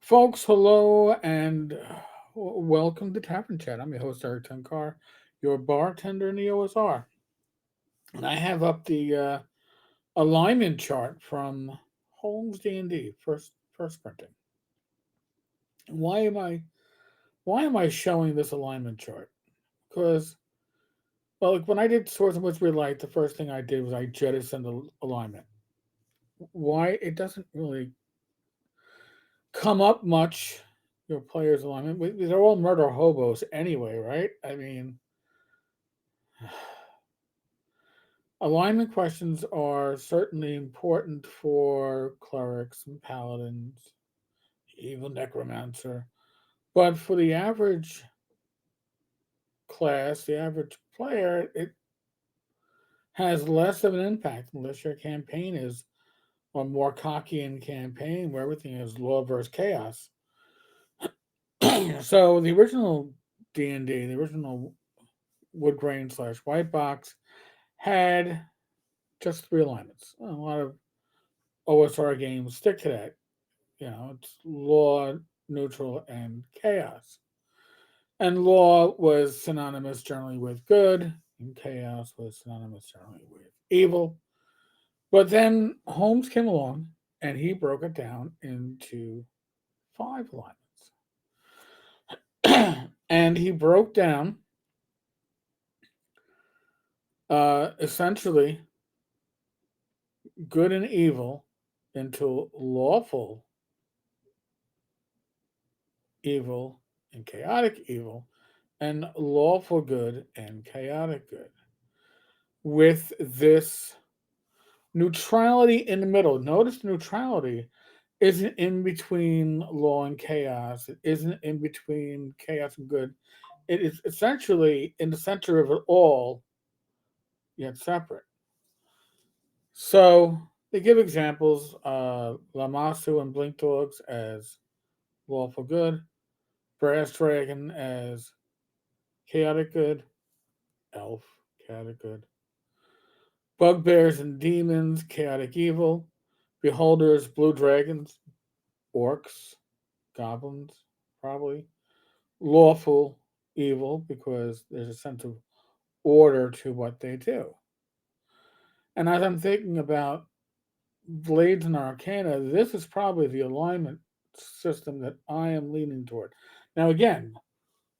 Folks, hello and welcome to Tavern Chat. I'm your host, Eric Tenkar, your bartender in the OSR. And I have up the alignment chart from Holmes D&D, first printing. And why am I showing this alignment chart? Because, well, like when I did Swords Wizardry Light, the first thing I did was I jettisoned the alignment. Why? It doesn't really come up much, your player's alignment. They're all murder hobos anyway, right? I mean, alignment questions are certainly important for clerics and paladins, even necromancer. But for the average class, the average player, it has less of an impact unless your campaign is a more Cockean campaign where everything is law versus chaos. So the original D&D, the original wood grain slash white box, had just three alignments. A lot of OSR games stick to that. It's law, neutral, and chaos. And law was synonymous generally with good, and chaos was synonymous generally with evil. But then Holmes came along and he broke it down into five alignments. And he broke down essentially good and evil into lawful evil and chaotic evil, and lawful good and chaotic good, with this neutrality in the middle. Notice neutrality isn't in between law and chaos, it isn't in between chaos and good. It is essentially in the center of it all, yet separate. So they give examples: Lamasu and Blink Dogs as lawful good, Brass Dragon as chaotic good, Elf, chaotic good, Bugbears and Demons, chaotic evil, Beholders, blue dragons, orcs, goblins, probably, lawful evil because there's a sense of order to what they do. And as I'm thinking about Blades and Arcana, this is probably the alignment system that I am leaning toward. Now, again,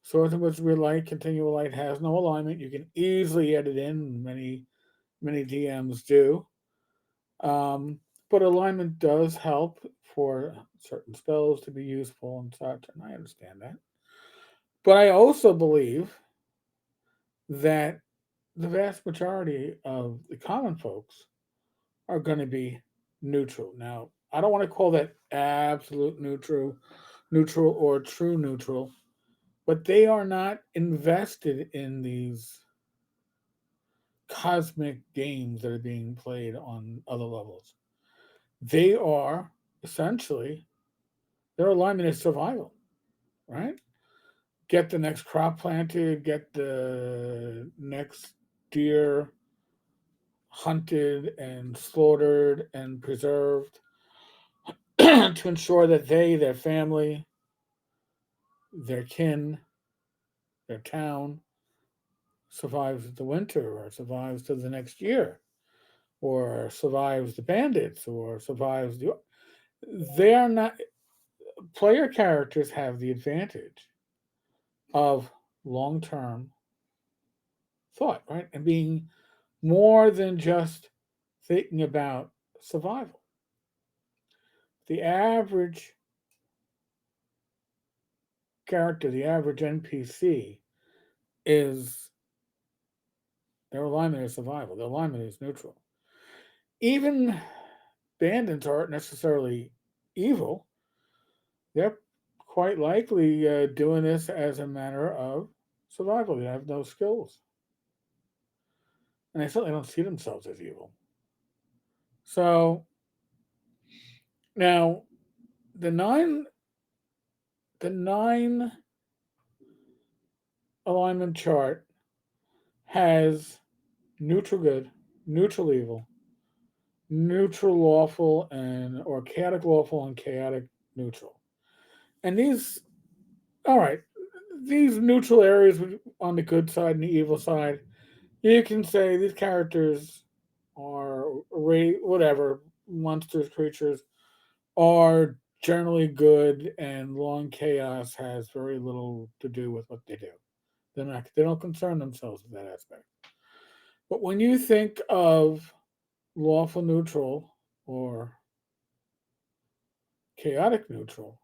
Swords and Wizardry Light, Continual Light has no alignment. You can easily edit in, many DMs do. But alignment does help for certain spells to be useful and such, and I understand that. But I also believe that the vast majority of the common folks are going to be neutral. Now, I don't want to call that absolute neutral or true neutral, but they are not invested in these cosmic games that are being played on other levels. They are essentially, their alignment is survival, right? Get the next crop planted, get the next deer hunted and slaughtered and preserved to ensure that they, their family, their kin, their town survives the winter or survives to the next year or survives the bandits or survives the. They are not. Player characters have the advantage of long term thought, right? And being more than just thinking about survival. The average character, the average NPC, is their alignment is survival. Their alignment is neutral. Even bandits aren't necessarily evil. They're quite likely doing this as a matter of survival. They have no skills. And they certainly don't see themselves as evil. So now the nine the nine alignment chart has neutral good, neutral evil, neutral lawful, and or chaotic lawful and chaotic neutral. And these, all right, these neutral areas on the good side and the evil side, you can say these characters are whatever monsters, creatures are generally good, and long chaos has very little to do with what they do. They don't concern themselves with that aspect. But when you think of lawful neutral or chaotic neutral,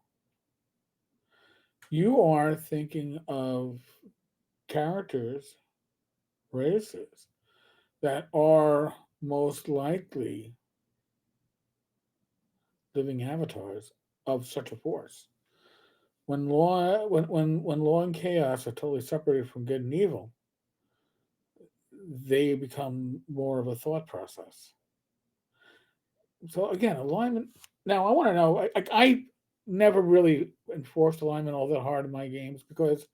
you are thinking of characters, races that are most likely living avatars of such a force. When law and chaos are totally separated from good and evil, they become more of a thought process. So again, alignment. Now I want to know. I never really enforced alignment all that hard in my games because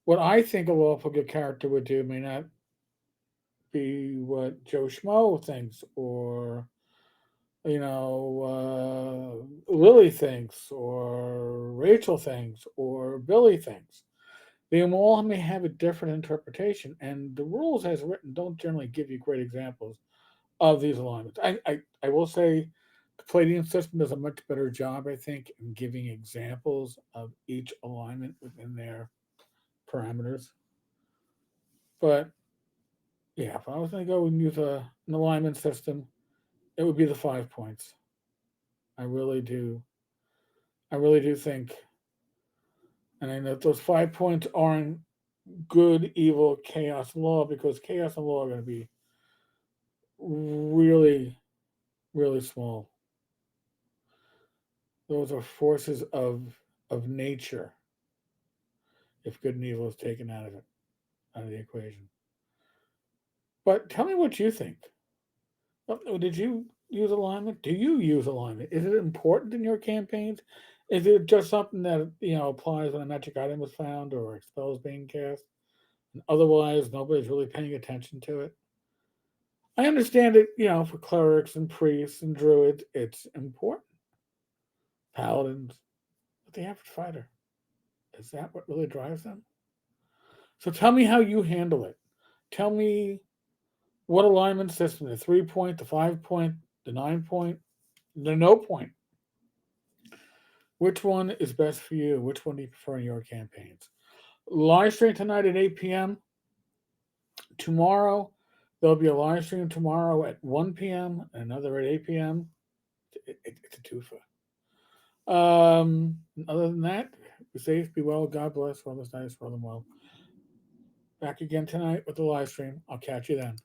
what I think a lawful good character would do may not be what Joe Schmo thinks, or Lily thinks, or Rachel thinks, or Billy thinks. They all may have a different interpretation, and the rules as written don't generally give you great examples of these alignments. I will say the Palladium system does a much better job, I think, in giving examples of each alignment within their parameters. But yeah, if I was going to go and use an alignment system, it would be the 5 points. I really do. I really do think, and I know those 5 points aren't good, evil, chaos, and law, because chaos and law are going to be really, really small. Those are forces of nature. If good and evil is taken out of the equation. But tell me what you think. Did you use alignment? Do you use alignment? Is it important in your campaigns? Is it just something that applies when a magic item was found or a spell is being cast, and otherwise nobody's really paying attention to it? I understand it. For clerics and priests and druids, it's important. Paladins, but the average fighter, is that what really drives them? So tell me how you handle it. Tell me what alignment system, the 3 point, the 5 point, the 9 point, the no point. Which one is best for you? Which one do you prefer in your campaigns? Live stream tonight at 8 p.m. Tomorrow, there'll be a live stream tomorrow at 1 p.m. and another at 8 p.m. It's a twofer. Other than that, be safe, be well, God bless, roll this dice, roll them well. Back again tonight with the live stream. I'll catch you then.